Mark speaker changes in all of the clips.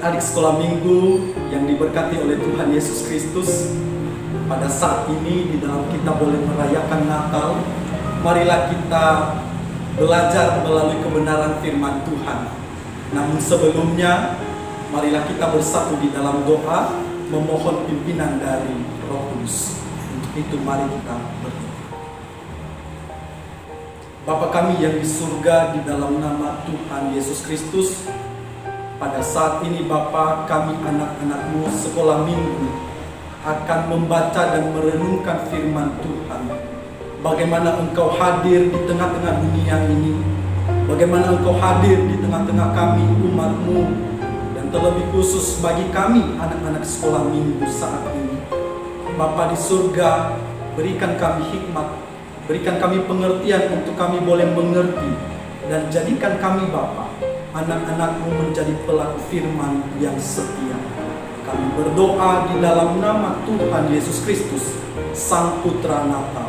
Speaker 1: Adik-adik sekolah minggu yang diberkati oleh Tuhan Yesus Kristus, pada saat ini di dalam kita boleh merayakan Natal, marilah kita belajar melalui kebenaran firman Tuhan. Namun sebelumnya, marilah kita bersatu di dalam doa, memohon pimpinan dari Roh Kudus. Untuk itu mari kita berdoa. Bapa kami yang di surga, di dalam nama Tuhan Yesus Kristus, pada saat ini Bapa, kami anak-anak-Mu sekolah minggu akan membaca dan merenungkan firman Tuhan. Bagaimana Engkau hadir di tengah-tengah dunia ini, bagaimana Engkau hadir di tengah-tengah kami umat-Mu, dan terlebih khusus bagi kami anak-anak sekolah minggu saat ini. Bapa di surga, berikan kami hikmat, berikan kami pengertian untuk kami boleh mengerti, dan jadikan kami Bapa, anak-anak-Mu menjadi pelaku firman yang setia. Kami berdoa di dalam nama Tuhan Yesus Kristus, Sang Putra Natal.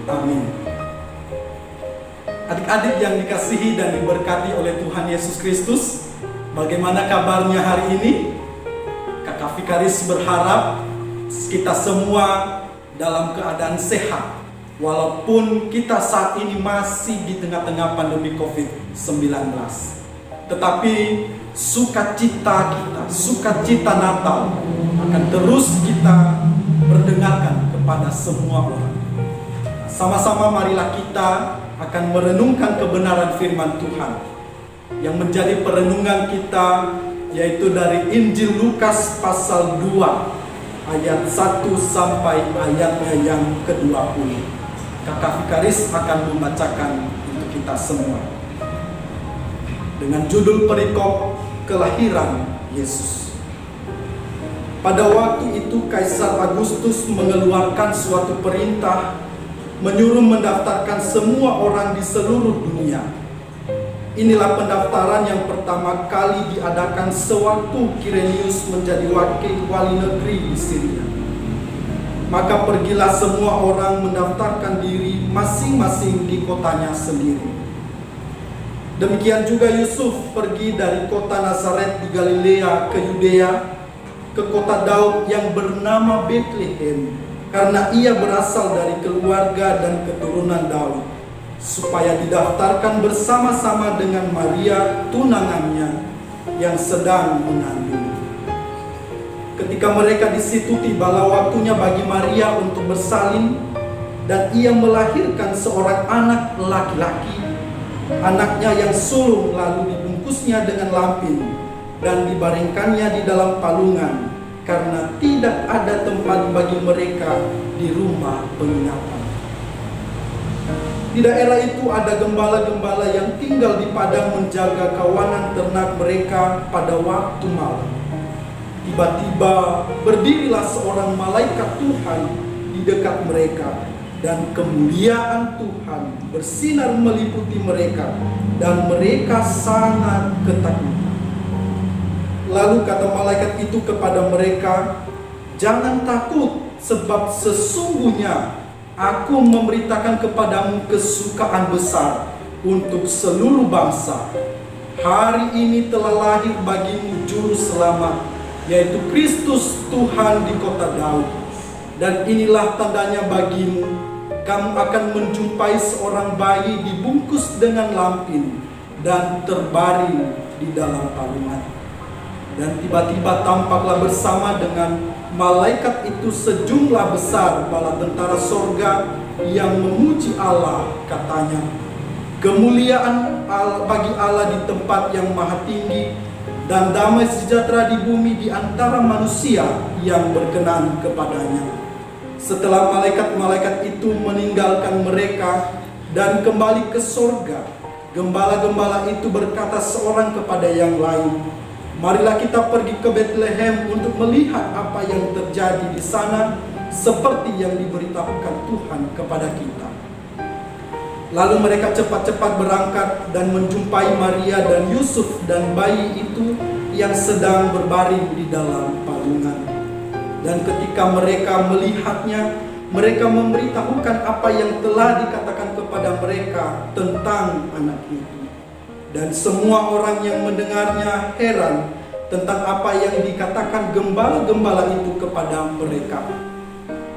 Speaker 1: Amin. Adik-adik yang dikasihi dan diberkati oleh Tuhan Yesus Kristus, bagaimana kabarnya hari ini? Kakak Vikaris berharap kita semua dalam keadaan sehat, walaupun kita saat ini masih di tengah-tengah pandemi COVID-19. Tetapi sukacita kita, sukacita Natal akan terus kita perdengarkan kepada semua orang. Sama-sama marilah kita akan merenungkan kebenaran firman Tuhan. Yang menjadi perenungan kita yaitu dari Injil Lukas pasal 2 ayat 1 sampai ayatnya yang ke-20. Kakak Vikaris akan membacakan untuk kita semua dengan judul perikop kelahiran Yesus. Pada waktu itu Kaisar Agustus mengeluarkan suatu perintah menyuruh mendaftarkan semua orang di seluruh dunia. Inilah pendaftaran yang pertama kali diadakan sewaktu Kirenius menjadi wakil wali negeri di Syria. Maka pergilah semua orang mendaftarkan diri masing-masing di kotanya sendiri. Demikian juga Yusuf pergi dari kota Nazaret di Galilea ke Yudea, ke kota Daud yang bernama Betlehem, karena ia berasal dari keluarga dan keturunan Daud, supaya didaftarkan bersama-sama dengan Maria tunangannya yang sedang mengandung. Ketika mereka di situ, tibalah waktunya bagi Maria untuk bersalin, dan ia melahirkan seorang anak laki-laki. Anaknya yang sulung lalu dibungkusnya dengan lampin dan dibaringkannya di dalam palungan, karena tidak ada tempat bagi mereka di rumah penginapan. Di daerah itu ada gembala-gembala yang tinggal di padang menjaga kawanan ternak mereka pada waktu malam. Tiba-tiba berdirilah seorang malaikat Tuhan di dekat mereka, dan kemuliaan Tuhan bersinar meliputi mereka, dan mereka sangat ketakutan. Lalu kata malaikat itu kepada mereka, "Jangan takut, sebab sesungguhnya aku memberitakan kepadamu kesukaan besar untuk seluruh bangsa. Hari ini telah lahir bagimu juru selamat, yaitu Kristus Tuhan di kota Daud. Dan inilah tandanya bagimu, kamu akan menjumpai seorang bayi dibungkus dengan lampin dan terbaring di dalam palungan." Dan tiba-tiba tampaklah bersama dengan malaikat itu sejumlah besar bala tentara sorga yang memuji Allah, katanya, "Kemuliaan bagi Allah di tempat yang maha tinggi, dan damai sejahtera di bumi di antara manusia yang berkenan kepadanya." Setelah malaikat-malaikat itu meninggalkan mereka dan kembali ke sorga, gembala-gembala itu berkata seorang kepada yang lain, "Marilah kita pergi ke Betlehem untuk melihat apa yang terjadi di sana, seperti yang diberitahukan Tuhan kepada kita." Lalu mereka cepat-cepat berangkat dan menjumpai Maria dan Yusuf dan bayi itu yang sedang berbaring di dalam palungan. Dan ketika mereka melihatnya, mereka memberitahukan apa yang telah dikatakan kepada mereka tentang anak itu. Dan semua orang yang mendengarnya heran tentang apa yang dikatakan gembala-gembala itu kepada mereka.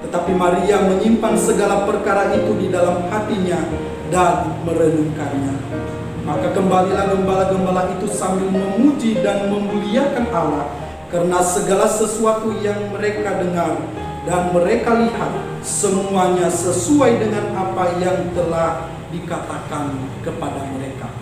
Speaker 1: Tetapi Maria menyimpan segala perkara itu di dalam hatinya dan merenungkannya. Maka kembalilah gembala-gembala itu sambil memuji dan memuliakan Allah karena segala sesuatu yang mereka dengar dan mereka lihat semuanya sesuai dengan apa yang telah dikatakan kepada mereka.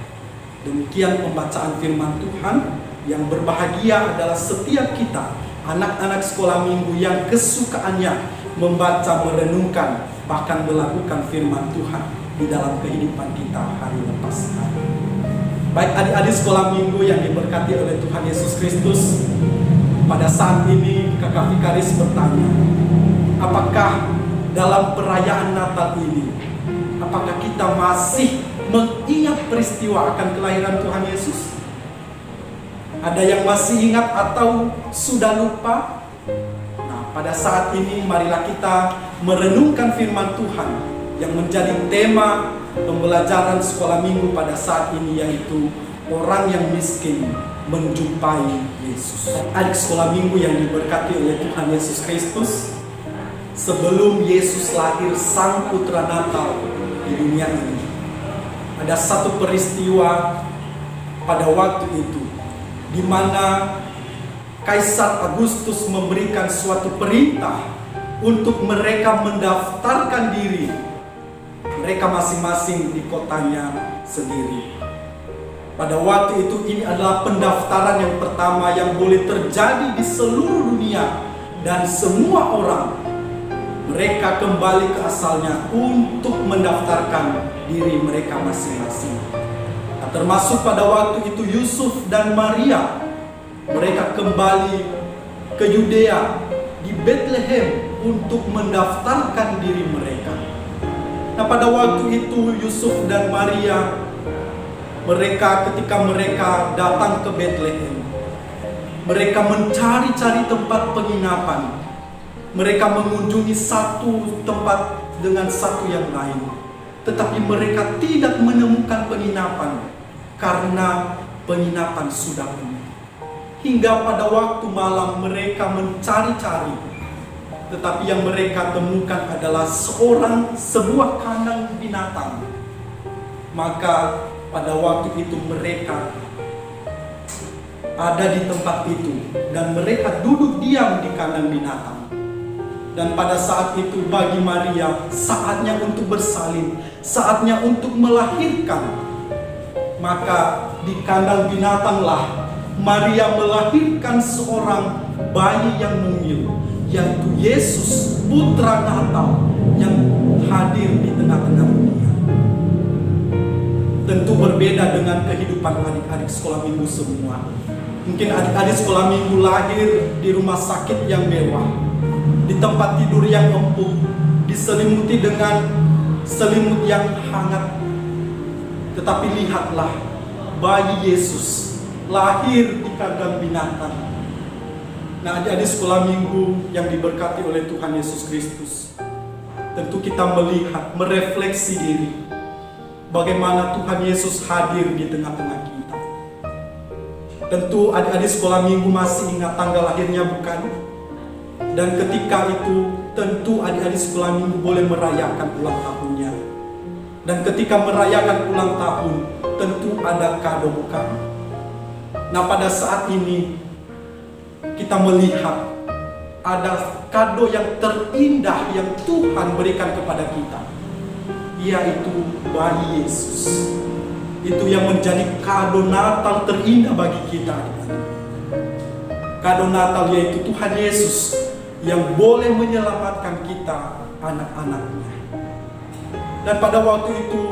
Speaker 1: Demikian pembacaan firman Tuhan. Yang berbahagia adalah setiap kita, anak-anak sekolah minggu yang kesukaannya membaca, merenungkan, bahkan melakukan firman Tuhan di dalam kehidupan kita hari lepas hari. Baik adik-adik sekolah minggu yang diberkati oleh Tuhan Yesus Kristus, pada saat ini Kakak Vikaris bertanya, apakah dalam perayaan Natal ini, apakah kita masih mengingat peristiwa akan kelahiran Tuhan Yesus? Ada yang masih ingat atau sudah lupa? Nah, pada saat ini marilah kita merenungkan firman Tuhan yang menjadi tema pembelajaran sekolah minggu pada saat ini, yaitu orang yang miskin menjumpai Yesus. Adik sekolah minggu yang diberkati oleh Tuhan Yesus Kristus, sebelum Yesus lahir sang putra Natal di dunia ini, ada satu peristiwa pada waktu itu di mana Kaisar Agustus memberikan suatu perintah untuk mereka mendaftarkan diri, mereka masing-masing di kotanya sendiri. Pada waktu itu ini adalah pendaftaran yang pertama yang boleh terjadi di seluruh dunia, dan semua orang mereka kembali ke asalnya untuk mendaftarkan diri mereka masing-masing. Termasuk pada waktu itu Yusuf dan Maria, mereka kembali ke Yudea di Bethlehem untuk mendaftarkan diri mereka. Nah, pada waktu itu Yusuf dan Maria, ketika mereka datang ke Bethlehem, mereka mencari-cari tempat penginapan. Mereka mengunjungi satu tempat dengan satu yang lain, tetapi mereka tidak menemukan penginapan karena penginapan sudah penuh. Hingga pada waktu malam mereka mencari-cari, tetapi yang mereka temukan adalah sebuah kandang binatang. Maka pada waktu itu mereka ada di tempat itu dan mereka duduk diam di kandang binatang. Dan pada saat itu bagi Maria saatnya untuk bersalin, saatnya untuk melahirkan. Maka di kandang binatanglah Maria melahirkan seorang bayi yang mungil, yaitu Yesus, putra Natal yang hadir di tengah-tengah dunia. Tentu berbeda dengan kehidupan adik-adik sekolah minggu semua. Mungkin adik-adik sekolah minggu lahir di rumah sakit yang mewah, di tempat tidur yang empuk, diselimuti dengan selimut yang hangat. Tetapi lihatlah, bayi Yesus lahir di kandang binatang. Nah, adik-adik sekolah minggu yang diberkati oleh Tuhan Yesus Kristus, tentu kita melihat, merefleksi diri, bagaimana Tuhan Yesus hadir di tengah-tengah kita. Tentu adik-adik sekolah minggu masih ingat tanggal lahirnya, bukan? Dan ketika itu tentu adik-adik sekolah minggu boleh merayakan ulang tahunnya. Dan ketika merayakan ulang tahun, tentu ada kado, bukan? Nah, pada saat ini kita melihat ada kado yang terindah yang Tuhan berikan kepada kita, yaitu bayi Yesus. Itu yang menjadi kado Natal terindah bagi kita. Kado Natal yaitu Tuhan Yesus yang boleh menyelamatkan kita, anak-anaknya. Dan pada waktu itu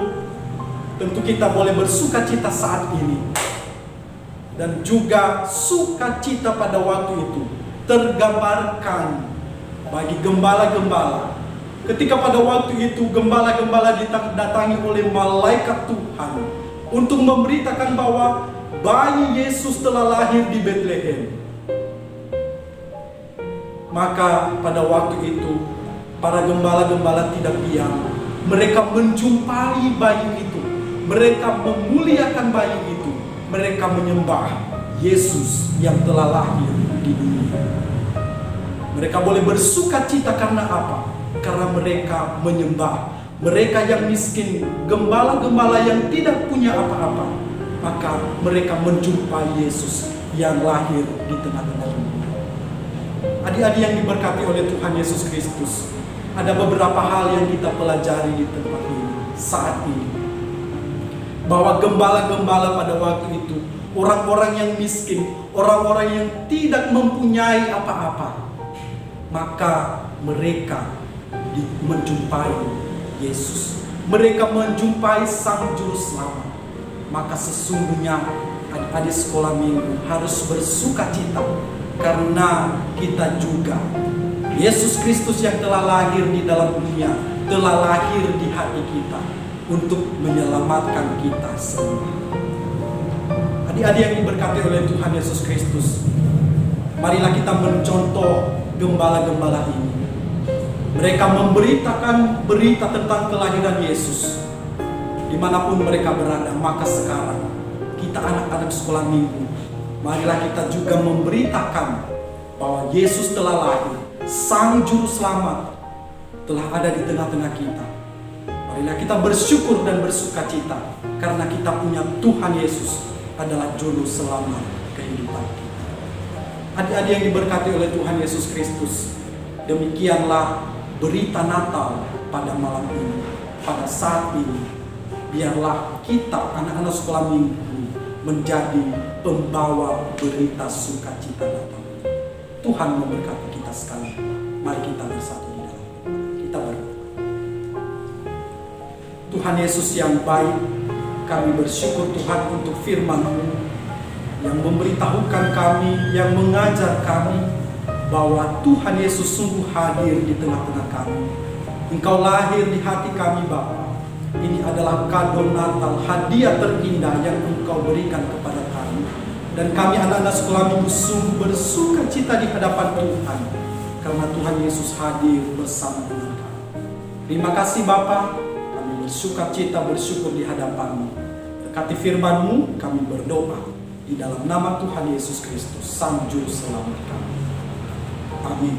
Speaker 1: tentu kita boleh bersuka cita saat ini. Dan juga sukacita pada waktu itu tergambarkan bagi gembala-gembala. Ketika pada waktu itu gembala-gembala didatangi oleh malaikat Tuhan untuk memberitakan bahwa bayi Yesus telah lahir di Bethlehem. Maka pada waktu itu para gembala-gembala tidak diam. Mereka menjumpai bayi itu, mereka memuliakan bayi itu, mereka menyembah Yesus yang telah lahir di dunia. Mereka boleh bersuka cita karena apa? Karena mereka menyembah. Mereka yang miskin, gembala-gembala yang tidak punya apa-apa, maka mereka menjumpai Yesus yang lahir di tengah-tengah dunia. Adik-adik yang diberkati oleh Tuhan Yesus Kristus, ada beberapa hal yang kita pelajari di tempat ini saat ini. Bahwa gembala-gembala pada waktu itu, orang-orang yang miskin, orang-orang yang tidak mempunyai apa-apa, maka mereka menjumpai Yesus. Mereka menjumpai Sang Juru Selamat. Maka sesungguhnya adik-adik sekolah minggu harus bersuka cita, karena kita juga, Yesus Kristus yang telah lahir di dalam dunia, telah lahir di hati kita untuk menyelamatkan kita semua. Adik-adik yang diberkati oleh Tuhan Yesus Kristus, marilah kita mencontoh gembala-gembala ini. Mereka memberitakan berita tentang kelahiran Yesus dimanapun mereka berada. Maka sekarang kita anak-anak sekolah minggu, marilah kita juga memberitakan bahwa Yesus telah lahir, Sang Juru Selamat telah ada di tengah-tengah kita. Marilah kita bersyukur dan bersuka cita, karena kita punya Tuhan Yesus adalah Juru Selamat kehidupan kita. Adik-adik yang diberkati oleh Tuhan Yesus Kristus, demikianlah berita Natal pada malam ini, pada saat ini. Biarlah kita anak-anak sekolah minggu menjadi pembawa berita sukacita Natal. Tuhan memberkati kita sekali. Mari kita bersatu di dalam kita berdoa. Tuhan Yesus yang baik, kami bersyukur Tuhan untuk firman-Mu yang memberitahukan kami, yang mengajar kami bahwa Tuhan Yesus sungguh hadir di tengah-tengah kami. Engkau lahir di hati kami Bapa. Ini adalah kado Natal, hadiah terindah yang Engkau berikan kepada kami. Dan kami anak-anak sekolah minggu sungguh bersuka cita di hadapan Tuhan, karena Tuhan Yesus hadir bersama dengan kami. Terima kasih Bapa, kami bersuka cita bersyukur di hadapan-Mu. Berkati firman-Mu, kami berdoa di dalam nama Tuhan Yesus Kristus, Sang Juru Selamat kami. Amin.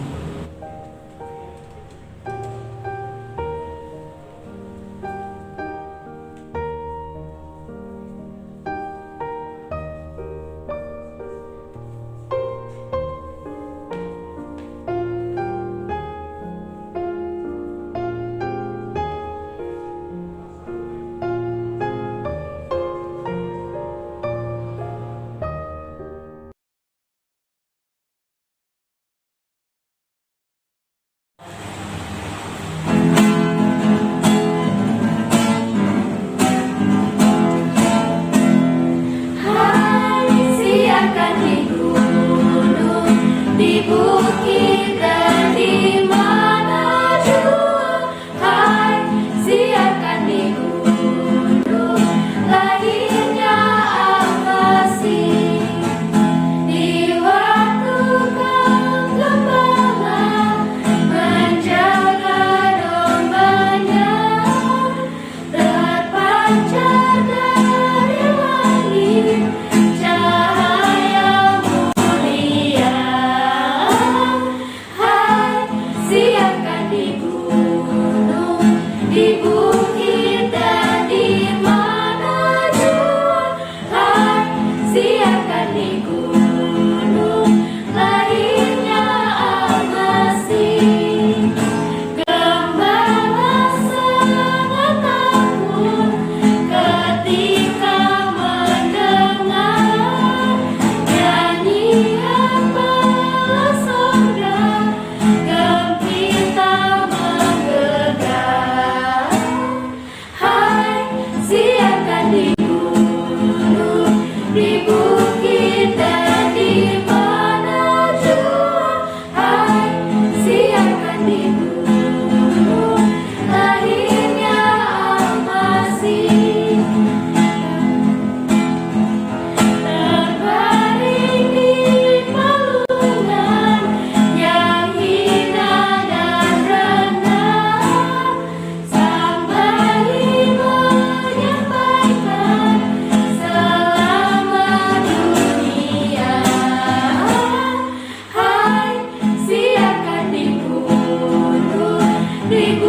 Speaker 2: Di